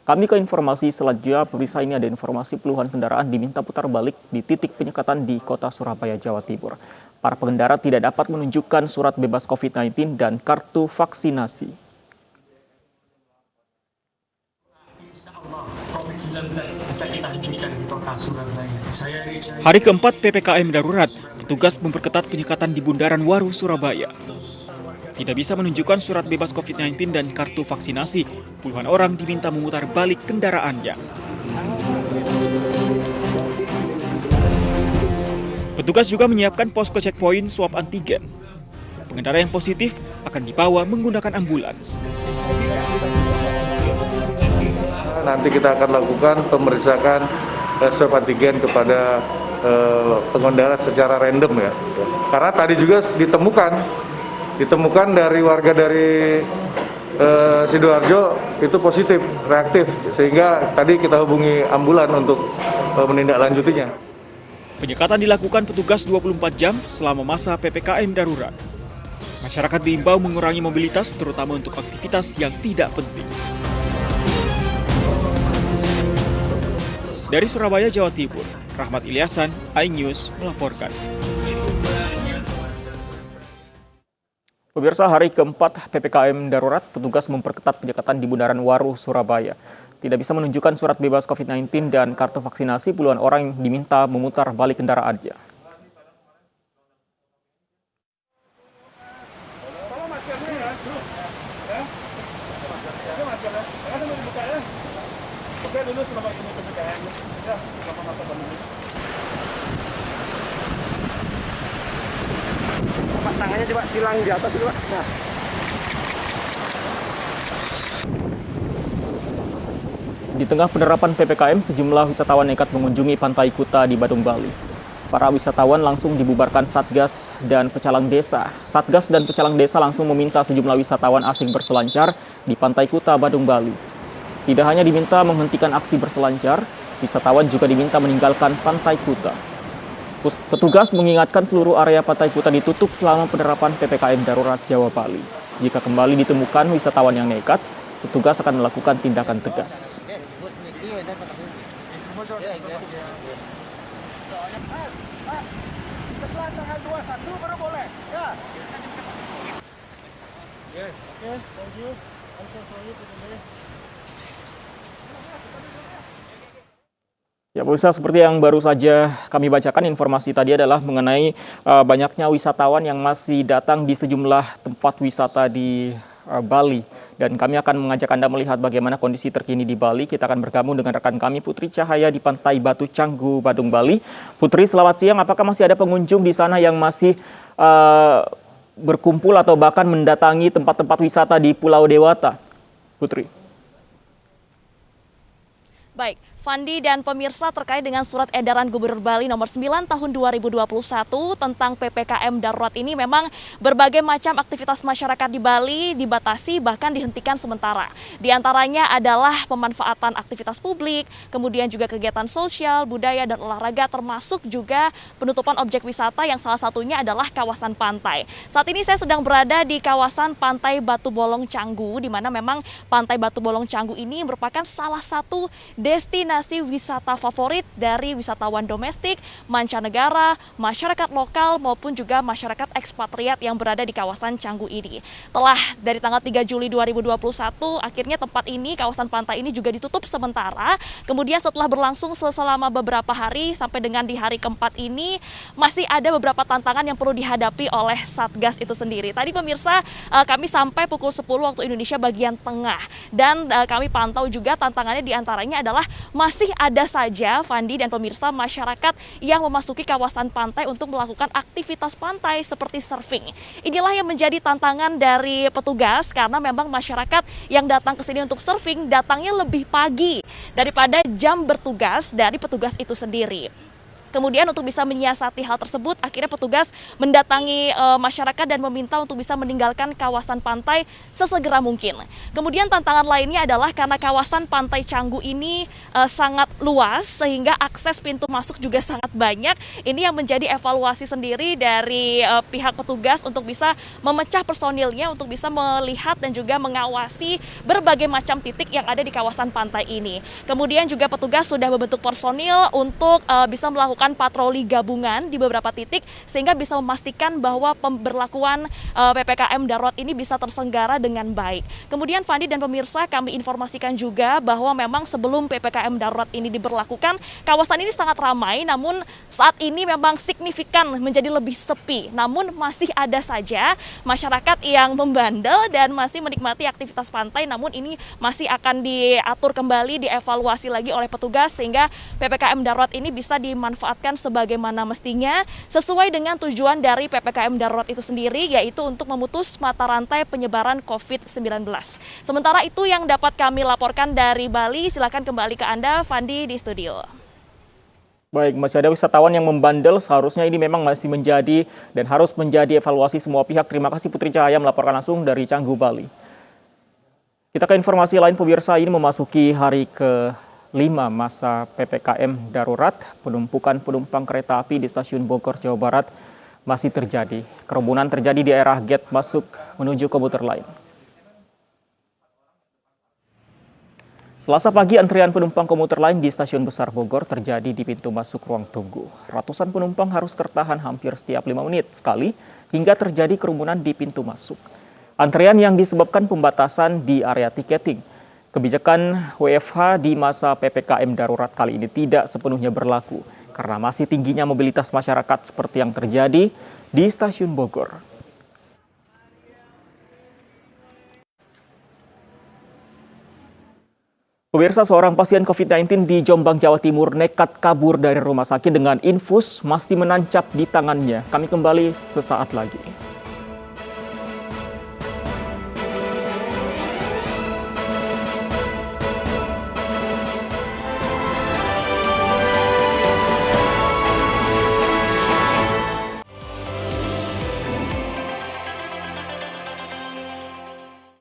Kami ke informasi selanjutnya, pemirsa, ini ada informasi puluhan kendaraan diminta putar balik di titik penyekatan di kota Surabaya, Jawa Timur. Para pengendara tidak dapat menunjukkan surat bebas COVID-19 dan kartu vaksinasi. Hari keempat PPKM darurat, petugas memperketat penyekatan di Bundaran Waru, Surabaya. Tidak bisa menunjukkan surat bebas COVID-19 dan kartu vaksinasi, puluhan orang diminta memutar balik kendaraannya. Petugas juga menyiapkan posko checkpoint swab antigen. Pengendara yang positif akan dibawa menggunakan ambulans. Nanti kita akan lakukan pemeriksaan swab antigen kepada pengendara secara random ya. Karena tadi juga ditemukan dari warga dari Sidoarjo itu positif, reaktif, sehingga tadi kita hubungi ambulan untuk menindaklanjutinya. Penyekatan dilakukan petugas 24 jam selama masa PPKM darurat. Masyarakat diimbau mengurangi mobilitas terutama untuk aktivitas yang tidak penting. Dari Surabaya, Jawa Timur, Rahmat Ilyasan, iNews melaporkan. Pemirsa, hari keempat PPKM darurat, petugas memperketat penyekatan di Bundaran Waru, Surabaya. Tidak bisa menunjukkan surat bebas COVID-19 dan kartu vaksinasi, puluhan orang diminta memutar balik kendaraannya. Tangannya coba silang di atas coba. Nah. Di tengah penerapan PPKM, sejumlah wisatawan nekat mengunjungi Pantai Kuta di Badung, Bali. Para wisatawan langsung dibubarkan Satgas dan Pecalang Desa. Satgas dan Pecalang Desa langsung meminta sejumlah wisatawan asing berselancar di Pantai Kuta, Badung, Bali. Tidak hanya diminta menghentikan aksi berselancar, wisatawan juga diminta meninggalkan Pantai Kuta. Petugas mengingatkan seluruh area Pantai Kuta ditutup selama penerapan PPKM darurat Jawa Bali. Jika kembali ditemukan wisatawan yang nekat, petugas akan melakukan tindakan tegas. Setelah tanggal 21 baru boleh. Ya. Yes. Okay, thank you. I'm so sorry for the delay. Ya, pemirsa, seperti yang baru saja kami bacakan, informasi tadi adalah mengenai banyaknya wisatawan yang masih datang di sejumlah tempat wisata di Bali. Dan kami akan mengajak Anda melihat bagaimana kondisi terkini di Bali. Kita akan bergabung dengan rekan kami Putri Cahaya di Pantai Batu Canggu, Badung, Bali. Putri, selamat siang. Apakah masih ada pengunjung di sana yang masih berkumpul atau bahkan mendatangi tempat-tempat wisata di Pulau Dewata? Putri. Baik, Fandi dan pemirsa, terkait dengan surat edaran Gubernur Bali nomor 9 tahun 2021 tentang PPKM darurat ini, memang berbagai macam aktivitas masyarakat di Bali dibatasi bahkan dihentikan sementara. Di antaranya adalah pemanfaatan aktivitas publik, kemudian juga kegiatan sosial, budaya dan olahraga, termasuk juga penutupan objek wisata yang salah satunya adalah kawasan pantai. Saat ini saya sedang berada di kawasan Pantai Batu Bolong Canggu, di mana memang Pantai Batu Bolong Canggu ini merupakan salah satu destinasi wisata favorit dari wisatawan domestik, mancanegara, masyarakat lokal maupun juga masyarakat ekspatriat yang berada di kawasan Canggu ini. Telah dari tanggal 3 Juli 2021, akhirnya tempat ini, kawasan pantai ini juga ditutup sementara. Kemudian setelah berlangsung selama beberapa hari sampai dengan di hari keempat ini, masih ada beberapa tantangan yang perlu dihadapi oleh Satgas itu sendiri. Tadi pemirsa, kami sampai pukul 10 waktu Indonesia bagian tengah, dan kami pantau juga tantangannya diantaranya adalah masih ada saja, Fandi dan pemirsa, masyarakat yang memasuki kawasan pantai untuk melakukan aktivitas pantai seperti surfing. Inilah yang menjadi tantangan dari petugas, karena memang masyarakat yang datang ke sini untuk surfing datangnya lebih pagi daripada jam bertugas dari petugas itu sendiri. Kemudian untuk bisa menyiasati hal tersebut, akhirnya petugas mendatangi masyarakat dan meminta untuk bisa meninggalkan kawasan pantai sesegera mungkin. Kemudian tantangan lainnya adalah karena kawasan Pantai Canggu ini sangat luas sehingga akses pintu masuk juga sangat banyak. Ini yang menjadi evaluasi sendiri dari pihak petugas untuk bisa memecah personilnya untuk bisa melihat dan juga mengawasi berbagai macam titik yang ada di kawasan pantai ini. Kemudian juga petugas sudah membentuk personil untuk bisa melakukan patroli gabungan di beberapa titik sehingga bisa memastikan bahwa pemberlakuan PPKM darurat ini bisa terselenggara dengan baik. Kemudian Fandi dan pemirsa, kami informasikan juga bahwa memang sebelum PPKM darurat ini diberlakukan, kawasan ini sangat ramai, namun saat ini memang signifikan menjadi lebih sepi. Namun masih ada saja masyarakat yang membandel dan masih menikmati aktivitas pantai, namun ini masih akan diatur kembali, dievaluasi lagi oleh petugas sehingga PPKM darurat ini bisa dimanfaatkan sebagaimana mestinya sesuai dengan tujuan dari PPKM darurat itu sendiri, yaitu untuk memutus mata rantai penyebaran COVID-19. Sementara itu yang dapat kami laporkan dari Bali. Silakan kembali ke Anda, Fandi, di studio. Baik, masih ada wisatawan yang membandel, seharusnya ini memang masih menjadi dan harus menjadi evaluasi semua pihak. Terima kasih Putri Cahaya melaporkan langsung dari Canggu, Bali. Kita ke informasi lain, pemirsa. Ini memasuki hari ke-5 masa PPKM darurat. Penumpukan penumpang kereta api di stasiun Bogor, Jawa Barat masih terjadi. Kerumunan terjadi di arah gate masuk menuju komuter lain. Selasa pagi, antrian penumpang komuter lain di Stasiun Besar Bogor terjadi di pintu masuk ruang tunggu. Ratusan penumpang harus tertahan hampir setiap 5 menit sekali hingga terjadi kerumunan di pintu masuk. Antrian yang disebabkan pembatasan di area tiketing. Kebijakan WFH di masa PPKM darurat kali ini tidak sepenuhnya berlaku karena masih tingginya mobilitas masyarakat seperti yang terjadi di Stasiun Bogor. Pemirsa, seorang pasien COVID-19 di Jombang, Jawa Timur nekat kabur dari rumah sakit dengan infus masih menancap di tangannya. Kami kembali sesaat lagi.